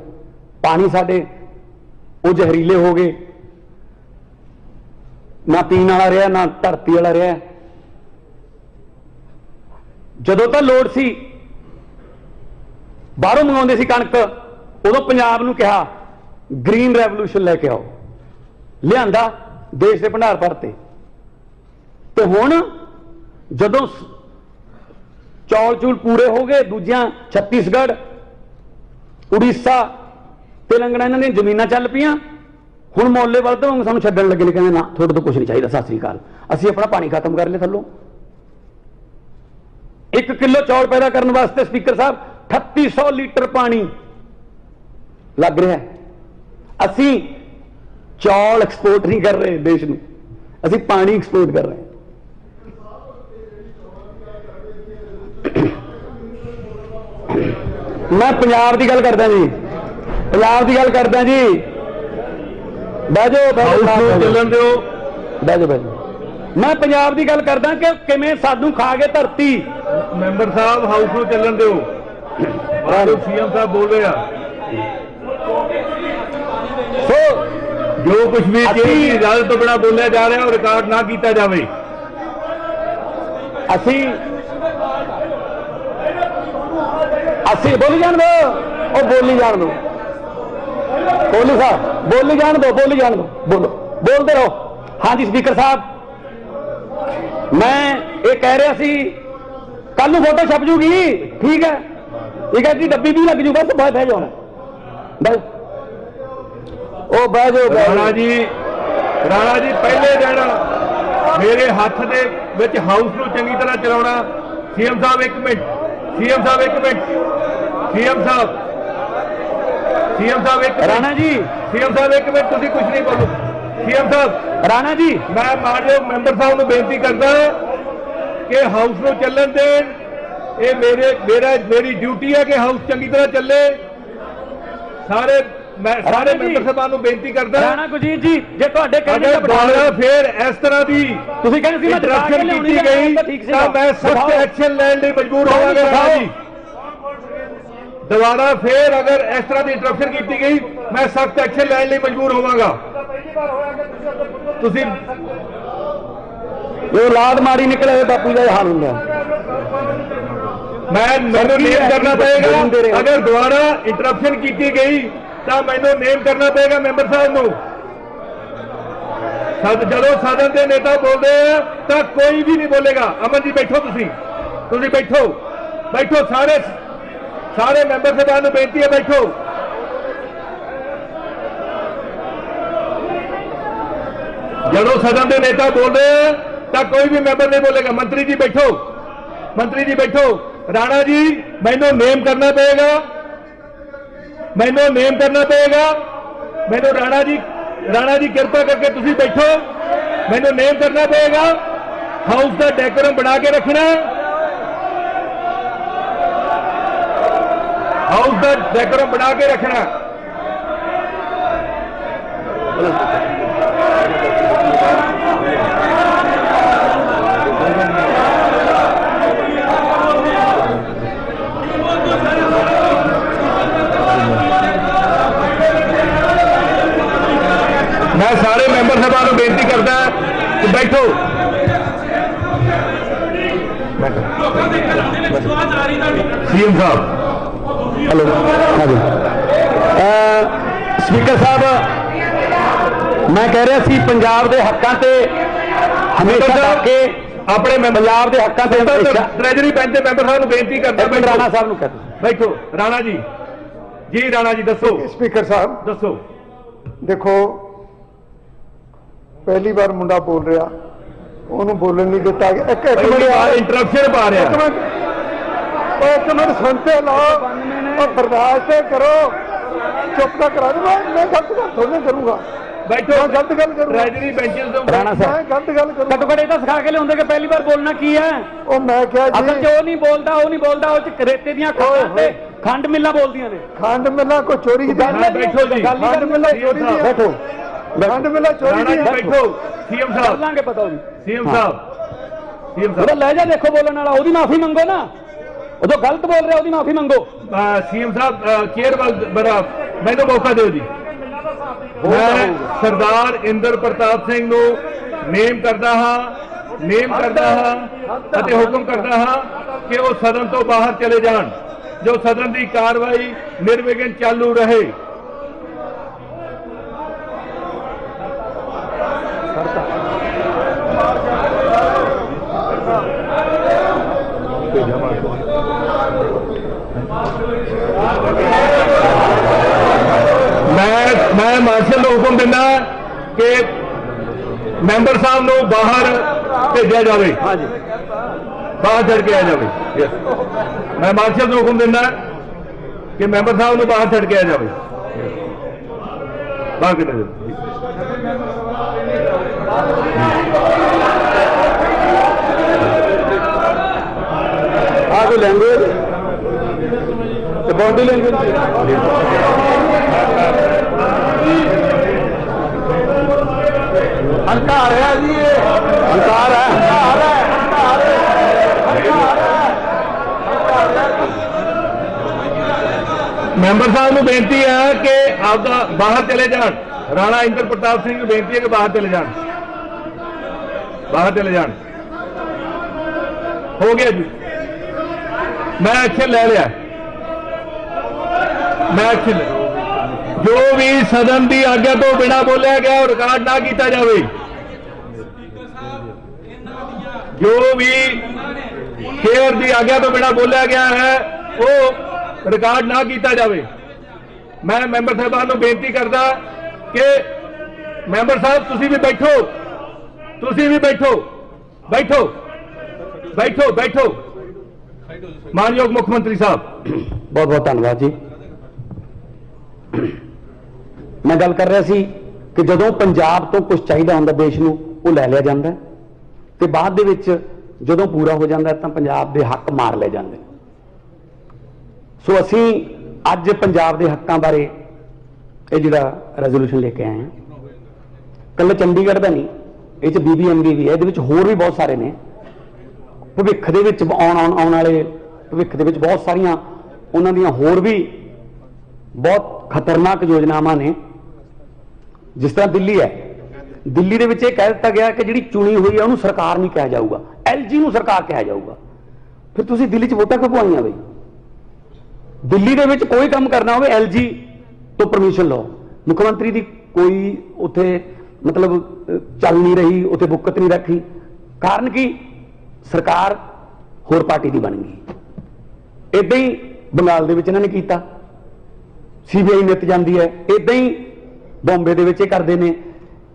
Speaker 1: ਪਾਣੀ ਸਾਡੇ ਉਹ ਜ਼ਹਿਰੀਲੇ ਹੋ ਗਏ, ਨਾ ਪੀਣ ਵਾਲਾ ਰਿਹਾ ਨਾ ਧਰਤੀ ਵਾਲਾ ਰਿਹਾ। ਜਦੋਂ ਤਾਂ ਲੋੜ ਸੀ ਬਾਹਰੋਂ ਮੰਗਾਉਂਦੇ ਸੀ ਕਣਕ, ਉਦੋਂ ਪੰਜਾਬ ਨੂੰ ਕਿਹਾ ਗ੍ਰੀਨ ਰੈਵੋਲੂਸ਼ਨ ਲੈ ਕੇ ਆਓ, ਲਿਆਂਦਾ, ਦੇਸ਼ ਦੇ ਭੰਡਾਰ ਭਰਤੇ। ਤੇ ਹੁਣ ਜਦੋਂ ਚੌਲ ਚੂਲ ਪੂਰੇ ਹੋ ਗਏ, ਦੂਜਿਆਂ ਛੱਤੀਸਗੜ੍ਹ, ਉੜੀਸਾ, तेलंगाना इन्हां ਦੀਆਂ ਜ਼ਮੀਨਾਂ ਚੱਲ ਪਈਆਂ ਹੁਣ ਮੌਲੇ ਵੱਲ ਤੋਂ ਸਾਨੂੰ ਛੱਡਣ ਲੱਗੇ ਨੇ ਕਹਿੰਦੇ ਨਾ ਤੁਹਾਡੇ ਤੋਂ ਕੁਝ ਨਹੀਂ ਚਾਹੀਦਾ ਸਤਿ ਸ੍ਰੀ ਅਕਾਲ ਅਸੀਂ ਆਪਣਾ ਪਾਣੀ ਖਤਮ ਕਰ ਲਿਆ ਥੱਲੋਂ 1 ਕਿਲੋ ਚੌਲ ਪੈਦਾ ਕਰਨ ਵਾਸਤੇ ਸਪੀਕਰ ਸਾਹਿਬ 3800 ਲੀਟਰ ਪਾਣੀ ਲੱਗ ਰਿਹਾ ਅਸੀਂ ਚੌਲ ਐਕਸਪੋਰਟ ਨਹੀਂ ਕਰ ਰਹੇ ਦੇਸ਼ ਨੂੰ ਅਸੀਂ ਪਾਣੀ ਐਕਸਪੋਰਟ ਕਰ ਰਹੇ ਹਾਂ मैं पंजाब की गल करदा जी पंजाब की गल करदा जी बह जाओ
Speaker 2: ਚੱਲਣ ਦਿਓ
Speaker 1: बह जाओ मैं पंजाब की गल करदा कि किवें सानू खा के धरती
Speaker 2: ਮੈਂਬਰ ਸਾਹਿਬ ਹਾਊਸ ਨੂੰ ਚੱਲਣ ਦਿਓ ਬਾਹਰੋਂ ਸੀਐਮ ਸਾਹਿਬ ਬੋਲ ਰਹੇ ਆ
Speaker 1: सो
Speaker 2: ਜੋ ਕੁਝ ਵੀ ਜਿਹੜੀ ਇਜਾਜ਼ਤ ਤੋਂ ਬਿਨਾਂ ਬੋਲਿਆ ਜਾ ਰਿਹਾ ਉਹ ਰਿਕਾਰਡ ਨਾ ਕੀਤਾ ਜਾਵੇ
Speaker 1: ਅਸੀਂ बोली जान दो और बोली जान दो कोहली साहब बोली जान दो बोलो बोलते रहो हाँ जी स्पीकर साहब मैं ये कह रहा सी कल फोटो छप जूगी ठीक है कि डब्बी भी लग जू बस बह जाओ बस ओ बह जाओ
Speaker 2: ਰਾਣਾ ਜੀ ਪਹਿਲੇ ਦਿਨ ਮੇਰੇ ਹੱਥ ਦੇ ਵਿੱਚ ਹਾਊਸ ਨੂੰ ਚੰਗੀ ਤਰ੍ਹਾਂ ਚਲਾਉਣਾ ਸੀਐਮ ਸਾਹਿਬ ਇੱਕ ਮਿੰਟ सीएम साहब एक मिनट सीएम साहब एक
Speaker 1: राणा जी
Speaker 2: सीएम साहब एक मिनट तुसी कुछ नहीं बोलो सीएम साहब
Speaker 1: राणा जी
Speaker 2: मैं मानयोग मैंबर साहब ਨੂੰ ਬੇਨਤੀ ਕਰਦਾ ਕਿ ਹਾਊਸ ਨੂੰ ਚੱਲਣ ਦੇਣ ਇਹ ਮੇਰੀ ਡਿਊਟੀ ਹੈ ਕਿ ਹਾਊਸ ਚੰਗੀ ਤਰ੍ਹਾਂ ਚੱਲੇ मैं सारे मैंबर ਸਾਹਿਬਾਂ ਨੂੰ ਬੇਨਤੀ ਕਰਦਾ
Speaker 1: ਰਾਣਾ ਗੁਰਜੀਤ ਜੀ ਜੇ ਤੁਹਾਡੇ
Speaker 2: ਕਹਿੰਦੇ ਦਾ ਬਣਾ ਫਿਰ ਇਸ ਤਰ੍ਹਾਂ ਦੀ
Speaker 1: ਤੁਸੀਂ ਕਹਿੰਦੇ ਸੀ ਮੈਂ
Speaker 2: ਇੰਟਰਪਸ਼ਨ ਕੀਤੀ ਗਈ ਤਾਂ ਮੈਂ ਸਖਤ ਐਕਸ਼ਨ ਲੈਣ ਲਈ ਮਜਬੂਰ ਹੋਵਾਂਗਾ ਰਾਣਾ ਜੀ ਦੁਬਾਰਾ ਫਿਰ ਅਗਰ ਇਸ ਤਰ੍ਹਾਂ ਦੀ ਇੰਟਰਪਸ਼ਨ ਕੀਤੀ ਗਈ ਮੈਂ ਸਖਤ ਐਕਸ਼ਨ ਲੈਣ ਲਈ ਮਜਬੂਰ ਹੋਵਾਂਗਾ ਤੁਸੀਂ
Speaker 1: ਇਹ ਔਲਾਦ ਮਾੜੀ ਨਿਕਲੇ ਬਾਪੂ ਦਾ ਹਾਲ ਹੁੰਦਾ
Speaker 2: ਮੈਨੂੰ ਨੇਮ ਕਰਨਾ ਪਏਗਾ ਅਗਰ ਦੁਬਾਰਾ ਇੰਟਰਪਸ਼ਨ ਕੀਤੀ ਗਈ ਤਾਂ ਮੈਨੂੰ ਨੇਮ ਕਰਨਾ ਪਏਗਾ ਮੈਂਬਰ ਸਾਹਿਬ ਨੂੰ ਜਦੋਂ ਸਦਨ ਦੇ ਨੇਤਾ ਬੋਲਦੇ ਆ ਤਾਂ ਕੋਈ ਵੀ ਨਹੀਂ ਬੋਲੇਗਾ ਅਮਨ ਜੀ ਬੈਠੋ ਤੁਸੀਂ ਬੈਠੋ ਸਾਰੇ ਮੈਂਬਰ ਸਾਹਿਬਾਨ ਨੂੰ ਬੇਨਤੀ ਹੈ ਬੈਠੋ ਜਦੋਂ ਸਦਨ ਦੇ ਨੇਤਾ ਬੋਲਦੇ ਆ ਤਾਂ ਕੋਈ ਵੀ ਮੈਂਬਰ ਨਹੀਂ ਬੋਲੇਗਾ ਮੰਤਰੀ ਜੀ ਬੈਠੋ ਰਾਣਾ ਜੀ ਮੈਨੂੰ ਨੇਮ ਕਰਨਾ ਪਏਗਾ ਮੈਨੂੰ ਰਾਣਾ ਜੀ ਕਿਰਪਾ ਕਰਕੇ ਤੁਸੀਂ ਬੈਠੋ ਮੈਨੂੰ ਨੇਮ ਕਰਨਾ ਪਏਗਾ ਹਾਊਸ ਦਾ ਡੈਕੋਰਮ ਬਣਾ ਕੇ ਰੱਖਣਾ मैं सारे मैंबर साहबान को बेनती करता कि बैठो सीएम साहब
Speaker 1: हेलो हाँ जी स्पीकर साहब मैं कह रहा सी पंजाब के हकों से हमेशा के अपने पंजाब के हकों से
Speaker 2: ट्रेजरी बेंच के मैंबर साहब को बेनती करता
Speaker 1: राणा साहब कहते
Speaker 2: बैठो राणा जी दसो
Speaker 3: स्पीकर साहब
Speaker 2: दसो
Speaker 3: देखो पहली बार मुंडा बोल रहा ਉਹਨੂੰ ਬੋਲਣ ਨਹੀਂ ਦਿੱਤਾ ਗਿਆ ਇੱਕ ਮਿੰਟ
Speaker 2: ਇੰਟਰਪਸ਼ਨ ਪਾ ਰਿਹਾ
Speaker 3: ਇੱਕ ਮਿੰਟ ਸੁਣਤੇ ਲਓ ਉਹ ਬਰਦਾਸ਼ਤ ਕਰੋ ਚੁੱਪ ਤਾਂ ਕਰਾ ਦੂੰਗਾ ਮੈਂ ਗਲਤ ਗੱਲ ਥੋੜ੍ਹੀ ਕਰੂੰਗਾ
Speaker 2: ਬੈਠੋ
Speaker 3: ਗਲਤ ਗੱਲ ਕਰੂੰਗਾ
Speaker 2: ਟ੍ਰੈਜਰੀ ਬੈਂਚਸ ਤੋਂ
Speaker 1: ਰਾਣਾ ਸਾਹਿਬ
Speaker 3: ਮੈਂ ਗਲਤ ਗੱਲ ਕਰੂੰਗਾ
Speaker 1: ਘੱਟੋ ਘੱਟ ਇਹ ਤਾਂ ਸਿਖਾ ਕੇ ਲਿਆਉਂਦੇ ਕਿ ਪਹਿਲੀ ਵਾਰ ਬੋਲਣਾ ਕੀ ਹੈ
Speaker 3: ਉਹ ਮੈਂ ਕਿਹਾ ਜੀ
Speaker 1: ਅਸਲ 'ਚ ਉਹ ਨਹੀਂ ਬੋਲਦਾ ਉਹ 'ਚ ਰੇਤੇ ਦੀਆਂ ਖਾਣਾਂ ਤੇ ਖੰਡ ਮਿੱਲਾਂ ਬੋਲਦੀਆਂ ਨੇ
Speaker 3: ਖੰਡ ਮਿੱਲਾਂ ਕੋਈ ਚੋਰੀ ਦੀ
Speaker 2: ਬੈਠੋ ਜੀ
Speaker 3: ਖੰਡ ਮਿੱਲਾਂ ਚੋਰੀ ਦੀ
Speaker 1: ਬੈਠੋ
Speaker 3: ਖੰਡ ਮਿੱਲਾਂ ਚੋਰੀ ਦੀ
Speaker 2: ਬੈਠੋ ਸੀਐਮ ਸਾਹਿਬ
Speaker 1: ਲਾਂਗੇ ਪਤਾ ਉਹਦੀ
Speaker 2: ਸੀਐਮ ਸਾਹਿਬ
Speaker 1: ਉਹਦਾ ਲਹਿਜਾ ਦੇਖੋ ਬੋਲਣ ਵਾਲਾ ਉਹਦੀ ਮਾਫੀ ਮੰਗੋ ਨਾ ਉਦੋਂ ਗਲਤ ਬੋਲ ਰਿਹਾ ਉਹਦੀ ਮਾਫੀ ਮੰਗੋ
Speaker 2: ਸੀਐਮ ਸਾਹਿਬ ਕੇਅਰ ਬੜਾ ਮੈਨੂੰ ਮੌਕਾ ਦਿਓ ਜੀ ਮੈਂ ਸਰਦਾਰ ਇੰਦਰ ਪ੍ਰਤਾਪ ਸਿੰਘ ਨੂੰ ਨੇਮ ਕਰਦਾ ਹਾਂ ਅਤੇ ਹੁਕਮ ਕਰਦਾ ਹਾਂ ਕਿ ਉਹ ਸਦਨ ਤੋਂ ਬਾਹਰ ਚਲੇ ਜਾਣ ਜੋ ਸਦਨ ਦੀ ਕਾਰਵਾਈ ਨਿਰਵਿਘਨ ਚਾਲੂ ਰਹੇ ਮਾਰਸ਼ਲ ਨੂੰ ਹੁਕਮ ਦਿੰਦਾ ਕਿ ਮੈਂਬਰ ਸਾਹਿਬ ਨੂੰ ਬਾਹਰ ਭੇਜਿਆ ਜਾਵੇ, ਬਾਹਰ ਛੱਡ ਕੇ ਆ ਜਾਵੇ। ਮੈਂ ਮਾਰਸ਼ਲ ਨੂੰ ਹੁਕਮ ਦਿੰਦਾ ਕਿ ਮੈਂਬਰ ਸਾਹਿਬ ਨੂੰ ਬਾਹਰ ਛੱਡ ਕੇ ਆ ਜਾਵੇ, ਬਾਹਰ ਕਿੱਥੇ ਜਾਵੇ।
Speaker 3: ਆਹ ਲੈਂਗੁਏਜ ਤੇ ਬॉडी लैंग्वेज हंकार है जी, ये हंकार है, हंकार है, हंकार है, हंकार है।
Speaker 2: ਮੈਂਬਰ ਸਾਹਿਬ ਨੂੰ ਬੇਨਤੀ ਹੈ ਕਿ ਆਪਦਾ ਬਾਹਰ ਚਲੇ ਜਾਣ। ਰਾਣਾ ਇੰਦਰ ਪ੍ਰਤਾਪ ਸਿੰਘ ਨੂੰ ਬੇਨਤੀ ਹੈ ਕਿ ਬਾਹਰ ਚਲੇ ਜਾਣ, ਬਾਹਰ ਚਲੇ ਜਾਣ। ਹੋ ਗਿਆ ਜੀ, ਮੈਂ ਐਕਸ਼ਨ ਲੈ ਲਿਆ, ਮੈਂ ਐਕਸ਼ਨ ਜੋ ਵੀ ਸਦਨ ਦੀ ਆਗਿਆ ਤੋਂ ਬਿਨਾਂ ਬੋਲਿਆ ਗਿਆ ਉਹ ਰਿਕਾਰਡ ਨਾ ਕੀਤਾ ਜਾਵੇ। ਜੋ ਵੀ ਚੇਅਰ ਦੀ ਆਗਿਆ ਤੋਂ ਬਿਨਾਂ ਬੋਲਿਆ ਗਿਆ ਹੈ ਉਹ ਰਿਕਾਰਡ ਨਾ ਕੀਤਾ ਜਾਵੇ। ਮੈਂ ਮੈਂਬਰ ਸਾਹਿਬਾਨ ਨੂੰ ਬੇਨਤੀ ਕਰਦਾ ਕਿ ਮੈਂਬਰ ਸਾਹਿਬ ਤੁਸੀਂ ਵੀ ਬੈਠੋ, ਤੁਸੀਂ ਵੀ ਬੈਠੋ, ਬੈਠੋ, ਬੈਠੋ, ਬੈਠੋ। ਮਾਨਯੋਗ ਮੁੱਖ ਮੰਤਰੀ ਸਾਹਿਬ,
Speaker 1: ਬਹੁਤ ਬਹੁਤ ਧੰਨਵਾਦ ਜੀ। ਮੈਂ ਗੱਲ ਕਰ ਰਿਹਾ ਸੀ ਕਿ ਜਦੋਂ ਪੰਜਾਬ ਤੋਂ ਕੁਝ ਚਾਹੀਦਾ ਹੁੰਦਾ ਦੇਸ਼ ਨੂੰ, ਉਹ ਲੈ ਲਿਆ ਜਾਂਦਾ ਤੇ ਬਾਅਦ ਦੇ ਵਿੱਚ ਜਦੋਂ ਪੂਰਾ ਹੋ ਜਾਂਦਾ ਤਾਂ ਪੰਜਾਬ ਦੇ ਹੱਕ ਮਾਰ ਲਏ ਜਾਂਦੇ। ਸੋ ਅਸੀਂ ਅੱਜ ਪੰਜਾਬ ਦੇ ਹੱਕਾਂ ਬਾਰੇ ਇਹ ਜਿਹੜਾ ਰੈਜ਼ੋਲੂਸ਼ਨ ਲੈ ਕੇ ਆਏ ਹਾਂ, ਕੱਲ ਚੰਡੀਗੜ੍ਹ ਦਾ ਨਹੀਂ, ਇਹ 'ਚ BBMB ਵੀ ਹੈ, ਇਹਦੇ ਵਿੱਚ ਹੋਰ ਵੀ ਬਹੁਤ ਸਾਰੇ ਨੇ। ਭਵਿੱਖ ਦੇ ਵਿੱਚ ਆਉਣ ਵਾਲੇ ਭਵਿੱਖ ਦੇ ਵਿੱਚ ਬਹੁਤ ਸਾਰੀਆਂ ਉਹਨਾਂ ਦੀਆਂ ਹੋਰ ਵੀ ਬਹੁਤ ਖਤਰਨਾਕ ਯੋਜਨਾਵਾਂ ਨੇ। ਜਿਸ ਤਰ੍ਹਾਂ ਦਿੱਲੀ ਹੈ, ਦਿੱਲੀ ਦੇ ਵਿੱਚ ਇਹ ਕਹਿ ਦਿੱਤਾ ਗਿਆ ਕਿ ਜਿਹੜੀ ਚੁਣੀ ਹੋਈ ਹੈ ਉਹਨੂੰ ਸਰਕਾਰ ਨਹੀਂ ਕਿਹਾ ਜਾਊਗਾ, LG ਨੂੰ ਸਰਕਾਰ ਕਿਹਾ ਜਾਊਗਾ। ਫਿਰ ਤੁਸੀਂ ਦਿੱਲੀ 'ਚ ਵੋਟਾਂ ਕਿਉਂ ਪਵਾਈਆਂ ਬਈ? ਦਿੱਲੀ ਦੇ ਵਿੱਚ ਕੋਈ ਕੰਮ ਕਰਨਾ ਹੋਵੇ LG ਤੋਂ ਪਰਮਿਸ਼ਨ ਲਓ। ਮੁੱਖ ਮੰਤਰੀ ਦੀ ਕੋਈ ਉੱਥੇ ਮਤਲਬ ਚੱਲ ਨਹੀਂ ਰਹੀ, ਉੱਥੇ ਬੁੱਕਤ ਨਹੀਂ ਰੱਖੀ। ਕਾਰਨ ਕੀ? ਸਰਕਾਰ ਹੋਰ ਪਾਰਟੀ ਦੀ ਬਣ ਗਈ। ਏਦਾਂ ਹੀ ਬੰਗਾਲ ਦੇ ਵਿੱਚ ਇਹਨਾਂ ਨੇ ਕੀਤਾ, CBI ਨਿੱਤ ਜਾਂਦੀ ਹੈ। ਏਦਾਂ ਹੀ ਬੰਬੇ ਦੇ ਵਿੱਚ ਇਹ ਕਰਦੇ ਨੇ।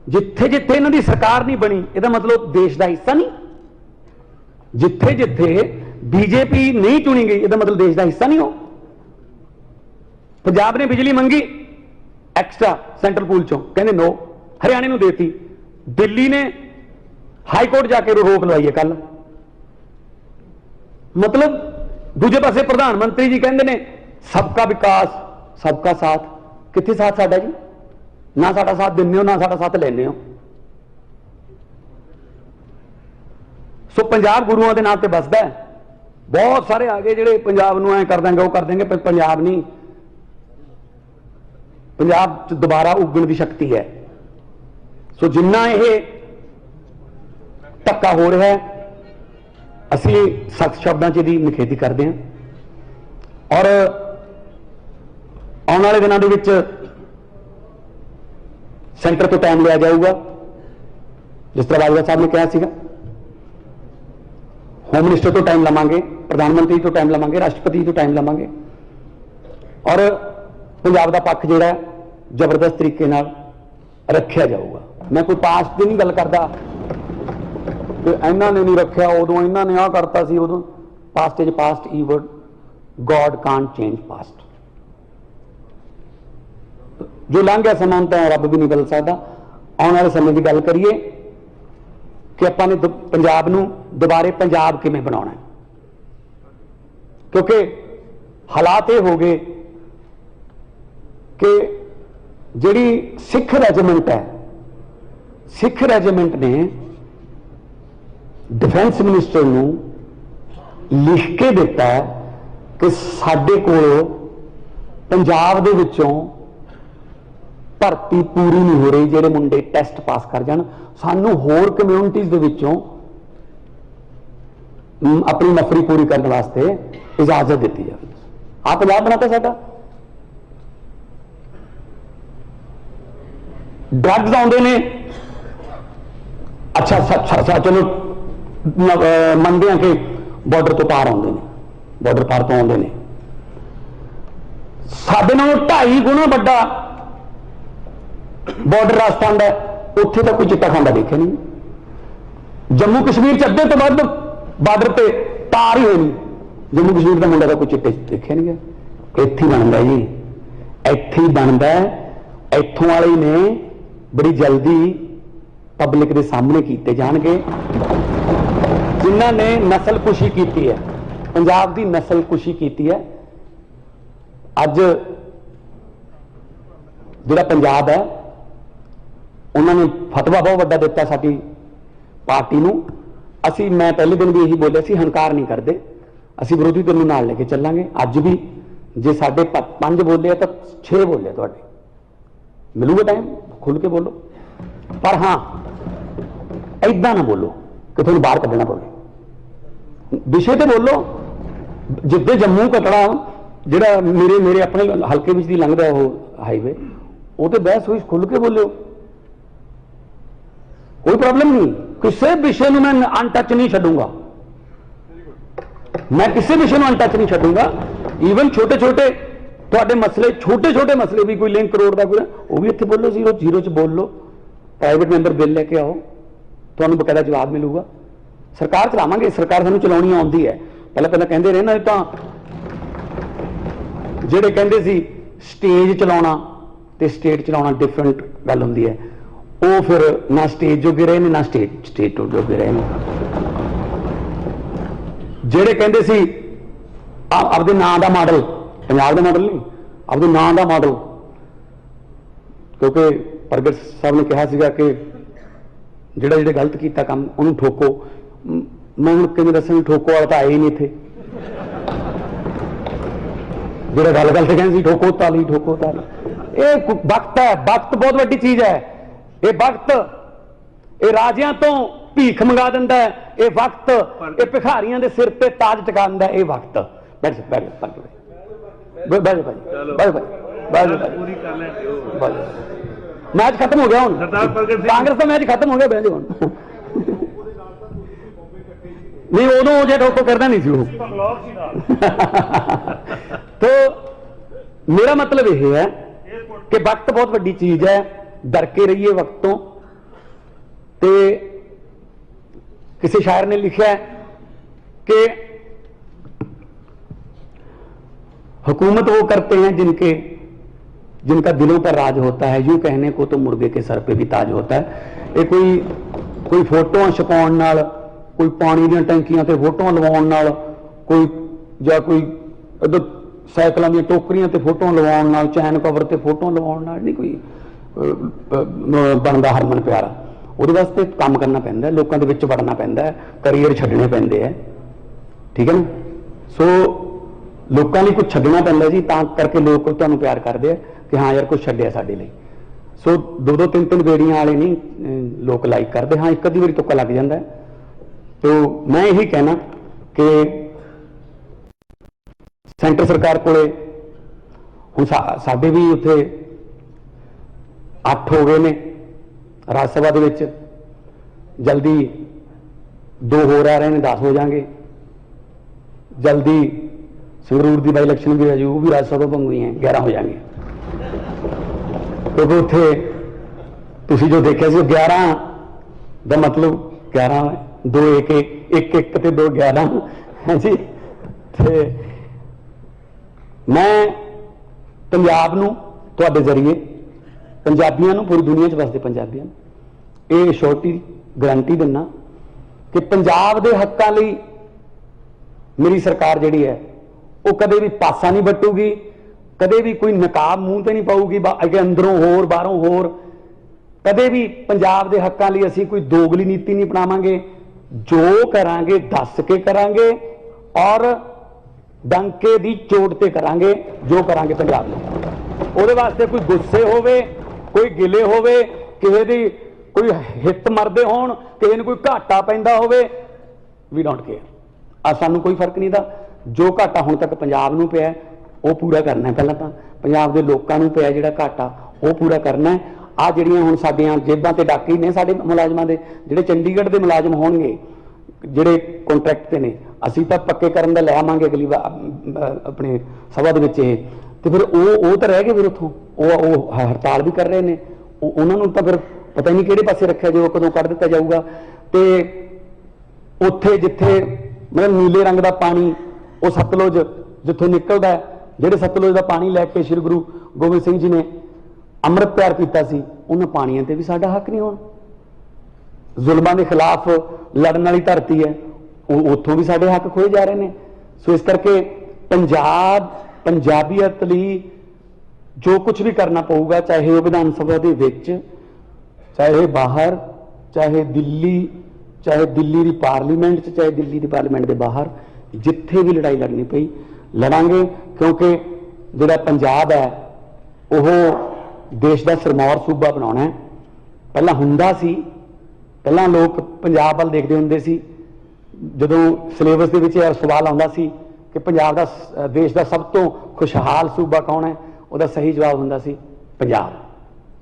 Speaker 1: ਜਿੱਥੇ ਜਿੱਥੇ ਇਹਨਾਂ ਦੀ ਸਰਕਾਰ ਨਹੀਂ ਬਣੀ, ਇਹਦਾ ਮਤਲਬ ਦੇਸ਼ ਦਾ ਹਿੱਸਾ ਨਹੀਂ। ਜਿੱਥੇ ਜਿੱਥੇ BJP ਨਹੀਂ ਚੁਣੀ ਗਈ, ਇਹਦਾ ਮਤਲਬ ਦੇਸ਼ ਦਾ ਹਿੱਸਾ ਨਹੀਂ ਹੋ। ਪੰਜਾਬ ਨੇ ਬਿਜਲੀ ਮੰਗੀ ਐਕਸਟਰਾ ਸੈਂਟਰਲ ਪੂਲ ਚੋਂ, ਕਹਿੰਦੇ ਨੋ, ਹਰਿਆਣੇ ਨੂੰ ਦੇਤੀ। ਦਿੱਲੀ ਨੇ ਹਾਈ ਕੋਰਟ ਜਾ ਕੇ ਰੋਕ ਲਵਾਈ ਹੈ ਕੱਲ। ਮਤਲਬ ਦੂਜੇ ਪਾਸੇ ਪ੍ਰਧਾਨ ਮੰਤਰੀ ਜੀ ਕਹਿੰਦੇ ਨੇ ਸਬਕਾ ਵਿਕਾਸ ਸਬਕਾ ਸਾਥ। ਕਿੱਥੇ ਸਾਥ ਸਾਡਾ ਜੀ? ਨਾ ਸਾਡਾ ਸਾਥ ਦਿੰਦੇ ਹੋ, ਨਾ ਸਾਡਾ ਸਾਥ ਲੈਂਦੇ ਹੋ। ਸੋ ਪੰਜਾਬ ਗੁਰੂਆਂ ਦੇ ਨਾਂ ਤੇ ਬਸਦਾ ਹੈ। ਬਹੁਤ ਸਾਰੇ ਆ ਗਏ ਜਿਹੜੇ ਪੰਜਾਬ ਨੂੰ ਐ ਕਰ ਦਾਂਗੇ, ਉਹ ਕਰ ਦੇंगे, ਪਰ ਪੰਜਾਬ ਨਹੀਂ। ਪੰਜਾਬ 'ਚ ਦੁਬਾਰਾ ਉੱਗਣ ਦੀ ਸ਼ਕਤੀ ਹੈ। ਸੋ ਜਿੰਨਾ ਇਹ ਧੱਕਾ ਹੋ ਰਿਹਾ ਹੈ, ਅਸੀਂ ਸਖਤ ਸ਼ਬਦਾਂ 'ਚ ਇਹਦੀ ਨਿਖੇਧੀ ਕਰਦੇ ਹਾਂ। ਔਰ ਆਉਣ ਵਾਲੇ ਦਿਨਾਂ ਦੇ ਵਿੱਚ ਸੈਂਟਰ ਤੋਂ ਟਾਈਮ ਲਿਆ ਜਾਊਗਾ, ਜਿਸ ਤਰ੍ਹਾਂ ਬਾਜਵਾ ਸਾਹਿਬ ਨੇ ਕਿਹਾ ਸੀਗਾ। ਹੋਮ ਮਿਨਿਸਟਰ ਤੋਂ ਟਾਈਮ ਲਵਾਂਗੇ, ਪ੍ਰਧਾਨ ਮੰਤਰੀ ਤੋਂ ਟਾਈਮ ਲਵਾਂਗੇ, ਰਾਸ਼ਟਰਪਤੀ ਤੋਂ ਟਾਈਮ ਲਵਾਂਗੇ। ਔਰ ਪੰਜਾਬ ਦਾ ਪੱਖ ਜਿਹੜਾ ਜ਼ਬਰਦਸਤ ਤਰੀਕੇ ਨਾਲ ਰੱਖਿਆ ਜਾਊਗਾ। ਮੈਂ ਕੋਈ ਪਾਸਟ ਦੀ ਨਹੀਂ ਗੱਲ ਕਰਦਾ ਕਿ ਇਹਨਾਂ ਨੇ ਨਹੀਂ ਰੱਖਿਆ, ਉਦੋਂ ਇਹਨਾਂ ਨੇ ਆਹ ਕਰਤਾ ਸੀ, ਉਦੋਂ। ਪਾਸਟ ਇਜ਼ ਪਾਸਟ, ਈਵਰਡ ਗॉड ਕਾਂਟ ਚੇਂਜ ਪਾਸਟ। ਜੋ ਲੰਘ ਗਿਆ ਸਮਾਂ ਤਾਂ ਰੱਬ ਵੀ ਨਹੀਂ ਬਦਲ ਸਕਦਾ। ਆਉਣ ਵਾਲੇ ਸਮੇਂ ਦੀ ਗੱਲ ਕਰੀਏ ਕਿ ਆਪਾਂ ਨੇ ਪੰਜਾਬ ਨੂੰ ਦੁਬਾਰੇ ਪੰਜਾਬ ਕਿਵੇਂ ਬਣਾਉਣਾ ਹੈ, ਕਿਉਂਕਿ ਹਾਲਾਤ ਇਹ ਹੋ ਗਏ ਕਿ ਜਿਹੜੀ ਸਿੱਖ ਰੈਜੀਮੈਂਟ ਹੈ, ਸਿੱਖ ਰੈਜੀਮੈਂਟ ਨੇ डिफेंस मिनिस्टर ਨੂੰ ਲਿਖ ਕੇ ਦਿੱਤਾ ਕਿ ਸਾਡੇ ਕੋਲ ਪੰਜਾਬ ਦੇ ਵਿੱਚੋਂ ਭਰਤੀ ਪੂਰੀ ਨਹੀਂ ਹੋ ਰਹੀ, ਜਿਹੜੇ ਮੁੰਡੇ ਟੈਸਟ ਪਾਸ ਕਰ ਜਾਣ, ਸਾਨੂੰ ਹੋਰ ਕਮਿਊਨਿਟੀਜ਼ ਦੇ ਵਿੱਚੋਂ ਆਪਣੀ ਨਫਰੀ ਪੂਰੀ ਕਰਨ ਵਾਸਤੇ ਇਜਾਜ਼ਤ ਦਿੱਤੀ ਜਾਵੇ। ਆ ਪੰਜਾਬ ਬਣਾਤਾ ਸਾਡਾ। ਡਰੱਗਸ ਆਉਂਦੇ ਨੇ, ਅੱਛਾ ਚਲੋ ਮੰਨਦੇ ਹਾਂ ਕਿ ਬਾਰਡਰ ਤੋਂ ਪਾਰ ਆਉਂਦੇ ਨੇ, ਬਾਰਡਰ ਪਾਰ ਤੋਂ ਆਉਂਦੇ ਨੇ। ਸਾਡੇ ਨਾਲੋਂ 2.5 ਗੁਣਾ ਵੱਡਾ बॉर्डर राजस्थान का, उत्थे तो कोई चिट्टा खांदा देखिया नहीं। जम्मू कश्मीर अद्धे तो वध बार्डर पर तार ही होनी, जम्मू कश्मीर का मुंडा तो कोई चिट्टे देखिया नहीं गया। इत्थे ही बनता जी, इत्थे ही बनता। इत्थों वाले ने बड़ी जल्दी पब्लिक के सामने किए जाएंगे जिन्हों ने नस्लकुशी की है, पंजाब की नस्लकुशी की है। अज जिहड़ा पंजाब है उन्होंने फतवा बहुत वड्डा दिता साडी पार्टी नूं। असी मैं पहले दिन भी यही बोलिया सी, हंकार नहीं करते, असी विरोधी दल नूं नाल लेके चलांगे। अज भी जे साडे 5 बोले तो 6 बोले तुहाडे मिलूगा टाइम, खुल के बोलो। पर हाँ ऐदां ना बोलो कि तुहानूं बाहर कड्ढना पवे, विषय ते बोलो। जिद्दे जम्मू कटड़ा जिहड़ा मेरे अपने हल्के विच दी लंघदा वो हाईवे, वो तो बहस हुई, खुल के बोलो, कोई प्रॉब्लम नहीं। किसी विषय में मैं अनटच नहीं छड्डूंगा, मैं किसी विषय में अनटच नहीं छड्डूंगा। ईवन छोटे छोटे तुहाडे मसले, छोटे छोटे मसले भी, कोई लिंक करोड़ का कोई वो भी इत्थे बोलो, 0 च बोल लो। प्राइवेट मैंबर बिल लेके आओ, तुहानूं बकायदा जवाब मिलूगा। सरकार चलावांगे, सरकार सानूं चलाउणी आउंदी है। पहले कहंदे रहे ना, तां जिहड़े कहंदे सी स्टेज चलाउणा ते स्टेट चलाउणा डिफरेंट गल हुंदी है। वो फिर ना स्टेज जोगे रहे ने, ना स्टेट जोगे रहे ने। जिहड़े कहंदे सी आपदे नां दा मॉडल, पंजाब का मॉडल नहीं, आपके नां का मॉडल, क्योंकि प्रगट साहब ने कहा सीगा कि जिहड़ा जिहड़े गलत किया काम उन्होंने ठोको। मैं हूँ किवें दस्सां, ठोको वाला तो आए ही नहीं थे। जिहड़े गल गलत कहते ठोको ताली, ठोको ताली। ये वक्त है, वक्त बहुत बड़ी चीज है। ये वक्त ये राजियां तो भीख मंगा दिंदा है, ये वक्त ये भिखारियों के सिर ते ताज टिकांदा है। ये वक्त बैठ मैच खत्म हो गया हूं, कांग्रेस का मैच खत्म हो गया। बह जाओ नहीं, उदों जो ठोको करना नहीं सी वो। तो मेरा मतलब यह है कि वक्त बहुत बड़ी चीज है, डर के रहिए वक्तों। ते किसी शायर ने लिखा है कि हुकूमत वो करते हैं जिनका दिलों पर राज होता है, यूं कहने को तो मुर्गे के सर पे भी ताज होता है। ये कोई फोटो छपाउण नाल, कोई पानी दी टैंकियां ते फोटो लवाउण नाल, कोई जां कोई इधर साइकिलों दी टोकरियां ते फोटो लवाउण नाल, चैन कवर ते फोटो लवाउण नाल नहीं कोई बनदा हरमन प्यारा। उहदे वास्ते काम करना पैंदा है, लोकां दे विच वड़ना पैंदा है, करियर छड्डने पैंदे है। ठीक है ना? सो लोगों लिए कुछ छड्डना पैंदा जी, तां करके लोग तुहानूं प्यार करते हैं कि हाँ यार कुछ छड्डिया साडे लई। सो 2-2 3-3 बेड़ियां वाले नहीं लोग लाइक करते। हाँ एक अद्धी बारी तुक्का लग जाता है। तो मैं यही कहना कि सेंटर सरकार कोले हुण साडे भी उत्थे 8 हो गए ने, राज सभा दे विच जल्दी 2 हो रह रहे हैं, 10 हो जाएंगे। जल्दी संगरूर की बाई इलेक्शन भी है, वो भी राज्य सभा भंग हुई हैं, 11 हो जाएंगे। क्योंकि उत्थे तुसी जो देखा सी 11 का मतलब 11 2 1 1 1 ते 2 11 है जी। ते मैं पंजाब नूं तुहाडे जरिए पंजाबियों नूं, पूरी दुनिया च वसदे पंजाबियों ये श्योरिटी गारंटी दिना कि पंजाब के हकों लई मेरी सरकार जिहड़ी है वो कदे भी पासा नहीं बटूगी, कदे भी कोई नकाब मूँह ते नहीं पाऊगी, अगे अंदरों होर बाहरों होर। कदे भी पंजाब के हकों लई असीं कोई दोगली नीति नहीं अपनावांगे। जो करांगे दस के करांगे और डंके दी चोट ते करांगे। जो करांगे पंजाब में उहदे वास्ते कोई गुस्से होवे, कोई गिले होवे, किसी दी कोई हित मरदे होण, किसी नूं कोई घाटा पैंदा होवे, वी डोंट केयर। सानूं कोई फर्क नहीं दा। जो घाटा हुण तक पंजाब नूं पिया वो पूरा करना है। पहलां तां पंजाब दे लोकां नूं पिया जिहड़ा घाटा वो पूरा करना है। आ जिहड़ियां हुण साडीआं जेबां ते डाके ने साडे मुलाजमां दे, जिहड़े चंडीगढ़ दे मुलाजम होणगे जिहड़े कॉन्ट्रैक्ट ते ने, असीं तां पक्के करन दा ले आवांगे अगली अपने सभा दे विच। ते फिर वो तो रह गए, फिर उत्थों वो हड़ताल भी कर रहे हैं, ਉਹਨਾਂ ਨੂੰ ਤਾਂ ਫਿਰ ਪਤਾ ਹੀ ਨਹੀਂ ਕਿਹੜੇ ਪਾਸੇ ਰੱਖਿਆ ਜਾਊਗਾ, ਕਦੋਂ ਕੱਢ ਦਿੱਤਾ ਜਾਊਗਾ। ਤੇ ਉੱਥੇ ਜਿੱਥੇ ਮਤਲਬ ਨੀਲੇ ਰੰਗ ਦਾ ਪਾਣੀ ਉਹ ਸਤਲੁਜ ਜਿੱਥੋਂ ਨਿਕਲਦਾ, ਜਿਹੜੇ ਸਤਲੁਜ ਦਾ ਪਾਣੀ ਲੈ ਕੇ ਸ਼੍ਰੀ ਗੁਰੂ ਗੋਬਿੰਦ ਸਿੰਘ ਜੀ ਨੇ ਅੰਮ੍ਰਿਤ ਪਿਆਰ ਕੀਤਾ ਸੀ, ਉਹਨਾਂ ਪਾਣੀਆਂ ਤੇ ਵੀ ਸਾਡਾ ਹੱਕ ਨਹੀਂ ਹੋਣਾ। ਜ਼ੁਲਮਾਂ ਦੇ ਖਿਲਾਫ ਲੜਨ ਵਾਲੀ ਧਰਤੀ ਹੈ, ਉਹ ਉੱਥੋਂ ਵੀ ਸਾਡੇ ਹੱਕ ਖੋਏ ਜਾ ਰਹੇ ਨੇ। ਸੋ ਇਸ ਕਰਕੇ ਪੰਜਾਬੀਅਤ ਲਈ ਜੋ ਕੁਝ ਵੀ ਕਰਨਾ ਪਊਗਾ, ਚਾਹੇ ਉਹ ਵਿਧਾਨ ਸਭਾ ਦੇ ਵਿੱਚ, ਚਾਹੇ ਬਾਹਰ, ਚਾਹੇ ਦਿੱਲੀ ਦੀ ਪਾਰਲੀਮੈਂਟ 'ਚ, ਚਾਹੇ ਦਿੱਲੀ ਦੀ ਪਾਰਲੀਮੈਂਟ ਦੇ ਬਾਹਰ, ਜਿੱਥੇ ਵੀ ਲੜਾਈ ਲੜਨੀ ਪਈ ਲੜਾਂਗੇ। ਕਿਉਂਕਿ ਜਿਹੜਾ ਪੰਜਾਬ ਹੈ ਉਹ ਦੇਸ਼ ਦਾ ਸਿਰਮੌਰ ਸੂਬਾ ਬਣਾਉਣਾ ਹੈ। ਪਹਿਲਾਂ ਹੁੰਦਾ ਸੀ, ਪਹਿਲਾਂ ਲੋਕ ਪੰਜਾਬ ਵੱਲ ਦੇਖਦੇ ਹੁੰਦੇ ਸੀ, ਜਦੋਂ ਸਿਲੇਬਸ ਦੇ ਵਿੱਚ ਇਹ ਸਵਾਲ ਆਉਂਦਾ ਸੀ ਕਿ ਪੰਜਾਬ ਦਾ ਦੇਸ਼ ਦਾ ਸਭ ਤੋਂ ਖੁਸ਼ਹਾਲ ਸੂਬਾ ਕੌਣ ਹੈ, ਉਹਦਾ ਸਹੀ ਜਵਾਬ ਹੁੰਦਾ ਸੀ ਪੰਜਾਬ।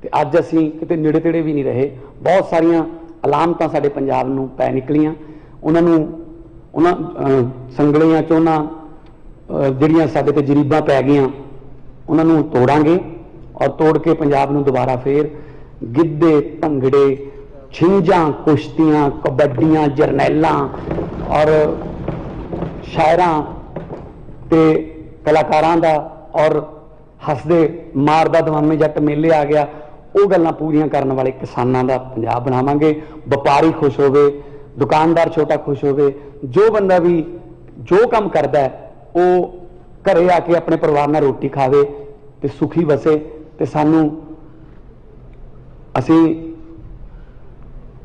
Speaker 1: ਤੇ ਅੱਜ ਅਸੀਂ ਕਿਤੇ ਨੇੜੇ ਤੇੜੇ ਵੀ ਨਹੀਂ ਰਹੇ। ਬਹੁਤ ਸਾਰੀਆਂ ਅਲਾਮਤਾਂ ਸਾਡੇ ਪੰਜਾਬ ਨੂੰ ਪੈ ਨਿਕਲੀਆਂ, ਉਹਨਾਂ ਸੰਗਲੀਆਂ ਚੋਂ ਜਿਹੜੀਆਂ ਸਾਡੇ ਤੇ ਜਰੀਬਾਂ ਪੈ ਗਈਆਂ, ਉਹਨਾਂ ਨੂੰ ਤੋੜਾਂਗੇ ਔਰ ਤੋੜ ਕੇ ਪੰਜਾਬ ਨੂੰ ਦੁਬਾਰਾ ਫੇਰ ਗਿੱਧੇ, ਭੰਗੜੇ, ਛਿੰਝਾਂ, ਕੁਸ਼ਤੀਆਂ, ਕਬੱਡੀਆਂ, ਜਰਨੈਲਾਂ ਔਰ ਸ਼ਾਇਰਾਂ ਤੇ ਕਲਾਕਾਰਾਂ ਦਾ ਔਰ ਹੱਸਦੇ ਮਾਰਦਾ ਦਵਾਮੇ ਜੱਟ ਮੇਲੇ ਆ ਗਿਆ, ਉਹ ਗੱਲਾਂ ਪੂਰੀਆਂ ਕਰਨ ਵਾਲੇ ਕਿਸਾਨਾਂ ਦਾ ਪੰਜਾਬ ਬਣਾਵਾਂਗੇ। ਵਪਾਰੀ ਖੁਸ਼ ਹੋਵੇ, ਦੁਕਾਨਦਾਰ ਛੋਟਾ ਖੁਸ਼ ਹੋਵੇ, ਜੋ ਬੰਦਾ ਵੀ ਜੋ ਕੰਮ ਕਰਦਾ ਹੈ ਉਹ ਘਰੇ ਆ ਕੇ ਆਪਣੇ ਪਰਿਵਾਰ ਨਾਲ ਰੋਟੀ ਖਾਵੇ ਤੇ ਸੁਖੀ ਵਸੇ। ਤੇ ਅਸੀਂ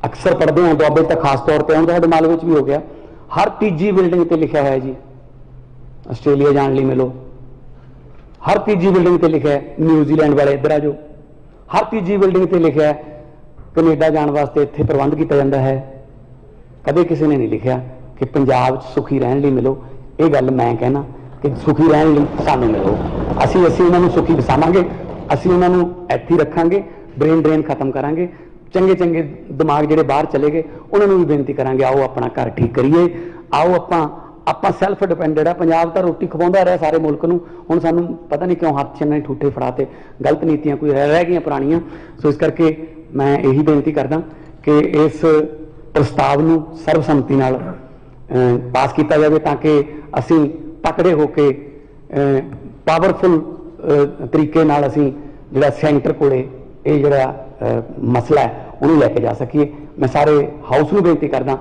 Speaker 1: ਅਕਸਰ ਪੜ੍ਹਦੇ ਹਾਂ, ਦੁਆਬੇ ਤਾਂ ਖਾਸ ਤੌਰ ਤੇ, ਹੁਣ ਤੁਹਾਡੇ ਮਾਲਵੇ ਵਿੱਚ ਵੀ ਹੋ ਗਿਆ, ਹਰ ਤੀਜੀ ਬਿਲਡਿੰਗ ਤੇ ਲਿਖਿਆ ਹੋਇਆ ਜੀ ਆਸਟ੍ਰੇਲੀਆ ਜਾਣ ਲਈ ਮਿਲੋ, ਹਰ ਤੀਜੀ ਬਿਲਡਿੰਗ ਤੇ ਲਿਖਿਆ ਹੈ ਨਿਊਜ਼ੀਲੈਂਡ ਵਾਲੇ ਇੱਧਰ ਆ ਜਾਓ, ਹਰ ਤੀਜੀ ਬਿਲਡਿੰਗ ਤੇ ਲਿਖਿਆ ਹੈ ਕੈਨੇਡਾ ਜਾਣ ਵਾਸਤੇ ਇੱਥੇ ਪ੍ਰਬੰਧ ਕੀਤਾ ਜਾਂਦਾ ਹੈ। ਕਦੇ ਕਿਸੇ ਨੇ ਨਹੀਂ ਲਿਖਿਆ ਕਿ ਪੰਜਾਬ 'ਚ ਸੁਖੀ ਰਹਿਣ ਲਈ ਮਿਲੋ। ਇਹ ਗੱਲ ਮੈਂ ਕਹਿਣਾ ਕਿ ਸੁਖੀ ਰਹਿਣ ਲਈ ਸਾਨੂੰ ਮਿਲੋ, ਅਸੀਂ ਉਹਨਾਂ ਨੂੰ ਸੁਖੀ ਵਸਾਵਾਂਗੇ, ਅਸੀਂ ਉਹਨਾਂ ਨੂੰ ਇੱਥੇ ਰੱਖਾਂਗੇ, ਬ੍ਰੇਨ ਡਰੇਨ ਖਤਮ ਕਰਾਂਗੇ। ਚੰਗੇ ਦਿਮਾਗ ਜਿਹੜੇ ਬਾਹਰ ਚਲੇ ਗਏ ਉਹਨਾਂ ਨੂੰ ਵੀ ਬੇਨਤੀ ਕਰਾਂਗੇ, ਆਓ ਆਪਣਾ ਘਰ ਠੀਕ ਕਰੀਏ, ਆਓ ਆਪਾਂ ਸੈਲਫ ਡਿਪੈਂਡੈਂਟ ਆ। ਪੰਜਾਬ ਤਾਂ ਰੋਟੀ ਖਵਾਉਂਦਾ ਰਿਹਾ ਸਾਰੇ ਮੁਲਕ ਨੂੰ, ਹੁਣ ਸਾਨੂੰ ਪਤਾ ਨਹੀਂ ਕਿਉਂ ਹੱਥ 'ਚ ਇਹਨਾਂ ਨੇ ਠੂਠੇ ਫੜਾਤੇ, ਗਲਤ ਨੀਤੀਆਂ ਕੋਈ ਰਹਿ ਗਈਆਂ ਪੁਰਾਣੀਆਂ। ਸੋ ਇਸ ਕਰਕੇ ਮੈਂ ਇਹੀ ਬੇਨਤੀ ਕਰਦਾ ਕਿ ਇਸ ਪ੍ਰਸਤਾਵ ਨੂੰ ਸਰਬਸੰਮਤੀ ਨਾਲ ਪਾਸ ਕੀਤਾ ਜਾਵੇ ਤਾਂ ਕਿ ਅਸੀਂ ਤਕੜੇ ਹੋ ਕੇ ਪਾਵਰਫੁਲ ਤਰੀਕੇ ਨਾਲ ਅਸੀਂ ਜਿਹੜਾ ਸੈਂਟਰ ਕੋਲੇ ਇਹ ਜਿਹੜਾ ਮਸਲਾ ਹੈ ਉਹਨੂੰ ਲੈ ਕੇ ਜਾ ਸਕੀਏ। ਮੈਂ ਸਾਰੇ ਹਾਊਸ ਨੂੰ ਬੇਨਤੀ ਕਰਦਾ